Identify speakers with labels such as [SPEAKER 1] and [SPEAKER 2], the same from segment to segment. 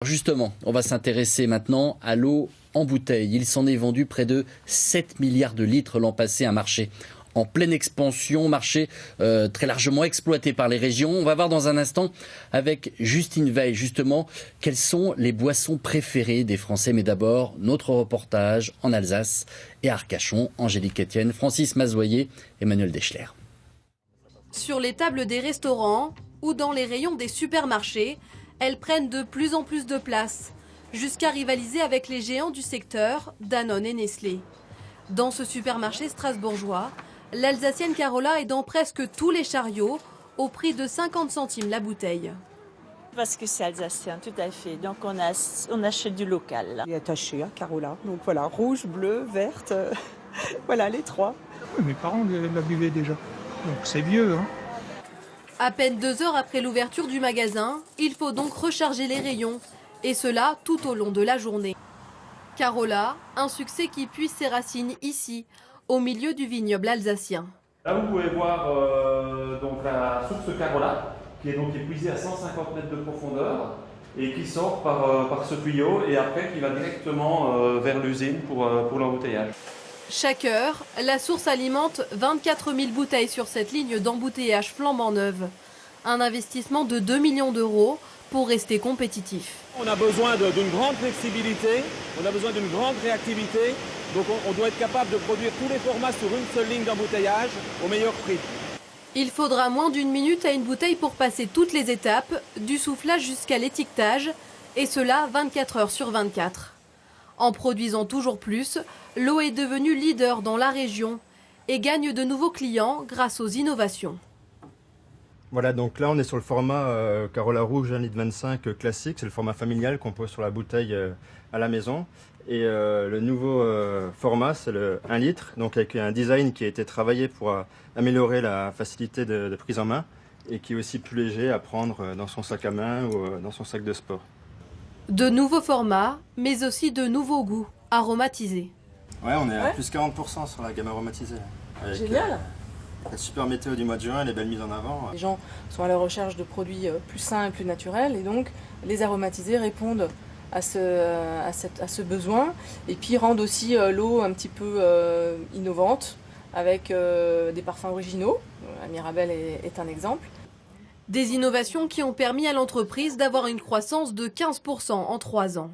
[SPEAKER 1] Justement, on va s'intéresser maintenant à l'eau en bouteille. Il s'en est vendu près de 7 milliards de litres l'an passé, un marché en pleine expansion, marché très largement exploité par les régions. On va voir dans un instant avec Justine Veil, justement, quelles sont les boissons préférées des Français. Mais d'abord, notre reportage en Alsace et à Arcachon. Angélique Etienne, Francis Mazoyer, Emmanuel Deschler.
[SPEAKER 2] Sur les tables des restaurants ou dans les rayons des supermarchés, elles prennent de plus en plus de place, jusqu'à rivaliser avec les géants du secteur, Danone et Nestlé. Dans ce supermarché strasbourgeois, l'Alsacienne Carola est dans presque tous les chariots, au prix de 50 centimes la bouteille.
[SPEAKER 3] Parce que c'est alsacien, tout à fait. Donc on achète du local.
[SPEAKER 4] Elle est attachée à Carola. Donc voilà, rouge, bleu, verte, voilà les trois.
[SPEAKER 5] Oui, mes parents la buvaient déjà, donc c'est vieux, hein.
[SPEAKER 2] À peine 2 heures après l'ouverture du magasin, il faut donc recharger les rayons, et cela tout au long de la journée. Carola, un succès qui puise ses racines ici, au milieu du vignoble alsacien.
[SPEAKER 6] Là vous pouvez voir donc la source Carola, qui est donc puisée à 150 mètres de profondeur et qui sort par ce tuyau et après qui va directement vers l'usine pour l'embouteillage.
[SPEAKER 2] Chaque heure, la source alimente 24 000 bouteilles sur cette ligne d'embouteillage flambant neuve. Un investissement de 2 millions d'euros pour rester compétitif.
[SPEAKER 7] On a besoin d'une grande flexibilité, on a besoin d'une grande réactivité, donc on doit être capable de produire tous les formats sur une seule ligne d'embouteillage au meilleur prix.
[SPEAKER 2] Il faudra moins d'1 minute à une bouteille pour passer toutes les étapes, du soufflage jusqu'à l'étiquetage, et cela 24 heures sur 24. En produisant toujours plus, l'eau est devenue leader dans la région et gagne de nouveaux clients grâce aux innovations.
[SPEAKER 8] Voilà, donc là on est sur le format Carola Rouge 1,25 litre classique, c'est le format familial qu'on pose sur la bouteille à la maison. Et le nouveau format c'est le 1 litre, donc avec un design qui a été travaillé pour améliorer la facilité de prise en main et qui est aussi plus léger à prendre dans son sac à main ou dans son sac de sport.
[SPEAKER 2] De nouveaux formats, mais aussi de nouveaux goûts aromatisés.
[SPEAKER 8] Ouais, on est à plus 40% sur la gamme aromatisée.
[SPEAKER 4] Génial.
[SPEAKER 8] La super météo du mois de juin, les belles mises en avant.
[SPEAKER 9] Les gens sont à la recherche de produits plus sains et plus naturels et donc les aromatisés répondent à ce besoin et puis rendent aussi l'eau un petit peu innovante avec des parfums originaux. La Mirabelle est un exemple.
[SPEAKER 2] Des innovations qui ont permis à l'entreprise d'avoir une croissance de 15% en 3 ans.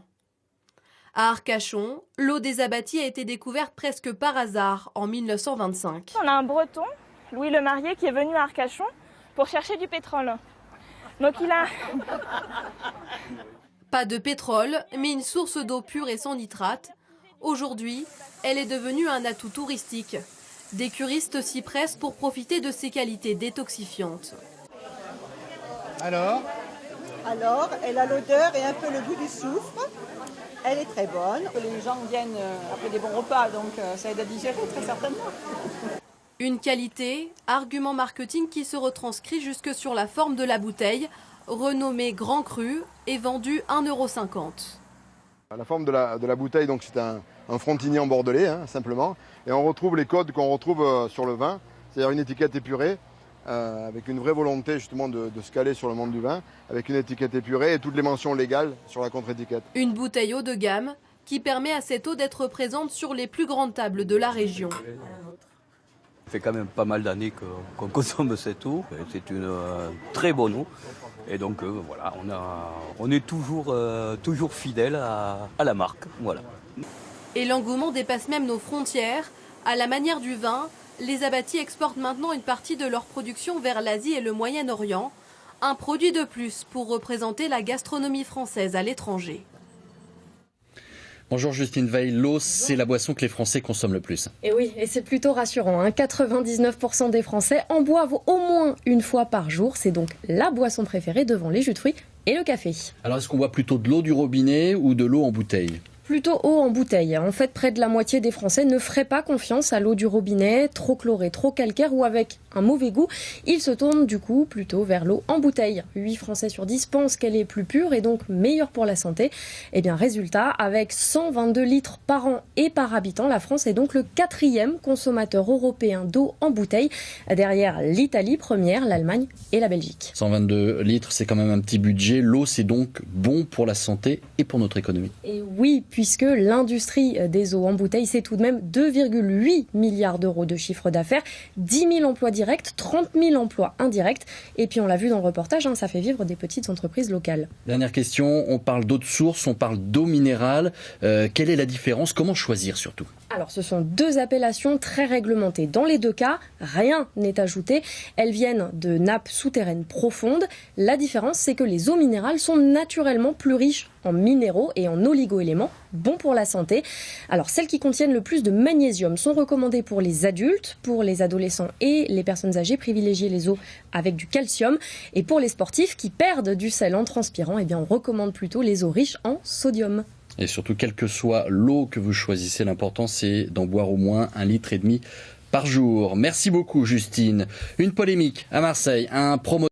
[SPEAKER 2] À Arcachon, l'eau des abattis a été découverte presque par hasard en 1925.
[SPEAKER 10] On a un Breton, Louis Le Marié, qui est venu à Arcachon pour chercher du pétrole. Donc il a...
[SPEAKER 2] Pas de pétrole, mais une source d'eau pure et sans nitrate. Aujourd'hui, elle est devenue un atout touristique. Des curistes s'y pressent pour profiter de ses qualités détoxifiantes.
[SPEAKER 4] Alors, elle a l'odeur et un peu le goût du soufre. Elle est très bonne. Les gens viennent après des bons repas, donc ça aide à digérer très certainement.
[SPEAKER 2] Une qualité, argument marketing qui se retranscrit jusque sur la forme de la bouteille, renommée Grand Cru et vendue 1,50 €.
[SPEAKER 11] La forme de la bouteille, donc c'est un frontignan bordelais, simplement. Et on retrouve les codes qu'on retrouve sur le vin, c'est-à-dire une étiquette épurée, avec une vraie volonté justement de se caler sur le monde du vin, avec une étiquette épurée et toutes les mentions légales sur la contre-étiquette.
[SPEAKER 2] Une bouteille haut de gamme qui permet à cette eau d'être présente sur les plus grandes tables de la région.
[SPEAKER 12] Ça fait quand même pas mal d'années qu'on consomme cette eau. C'est une très bonne eau. Et donc voilà, on est toujours fidèle à la marque. Voilà.
[SPEAKER 2] Et l'engouement dépasse même nos frontières. À la manière du vin, les abattis exportent maintenant une partie de leur production vers l'Asie et le Moyen-Orient. Un produit de plus pour représenter la gastronomie française à l'étranger.
[SPEAKER 1] Bonjour Justine Veil, l'eau c'est la boisson que les Français consomment le plus.
[SPEAKER 13] Et oui, et c'est plutôt rassurant, 99% des Français en boivent au moins une fois par jour. C'est donc la boisson préférée devant les jus de fruits et le café.
[SPEAKER 1] Alors est-ce qu'on boit plutôt de l'eau du robinet ou de l'eau en bouteille ?
[SPEAKER 13] Plutôt eau en bouteille. En fait, près de la moitié des Français ne feraient pas confiance à l'eau du robinet, trop chlorée, trop calcaire ou avec un mauvais goût. Ils se tournent du coup plutôt vers l'eau en bouteille. 8 Français sur 10 pensent qu'elle est plus pure et donc meilleure pour la santé. Et bien résultat, avec 122 litres par an et par habitant, la France est donc le 4e consommateur européen d'eau en bouteille, derrière l'Italie première, l'Allemagne et la Belgique.
[SPEAKER 1] 122 litres, c'est quand même un petit budget. L'eau, c'est donc bon pour la santé et pour notre économie.
[SPEAKER 13] Et oui, puisque l'industrie des eaux en bouteille, c'est tout de même 2,8 milliards d'euros de chiffre d'affaires, 10 000 emplois directs, 30 000 emplois indirects. Et puis on l'a vu dans le reportage, ça fait vivre des petites entreprises locales.
[SPEAKER 1] Dernière question, on parle d'eau de source, on parle d'eau minérale. Quelle est la différence? Comment choisir surtout?
[SPEAKER 13] Alors ce sont 2 appellations très réglementées. Dans les 2 cas, rien n'est ajouté. Elles viennent de nappes souterraines profondes. La différence, c'est que les eaux minérales sont naturellement plus riches en minéraux et en oligo-éléments, bons pour la santé. Alors celles qui contiennent le plus de magnésium sont recommandées pour les adultes, pour les adolescents et les personnes âgées. Privilégiez les eaux avec du calcium. Et pour les sportifs qui perdent du sel en transpirant, on recommande plutôt les eaux riches en sodium.
[SPEAKER 1] Et surtout, quelle que soit l'eau que vous choisissez, l'important c'est d'en boire au moins 1,5 litre par jour. Merci beaucoup Justine. Une polémique à Marseille, un promoteur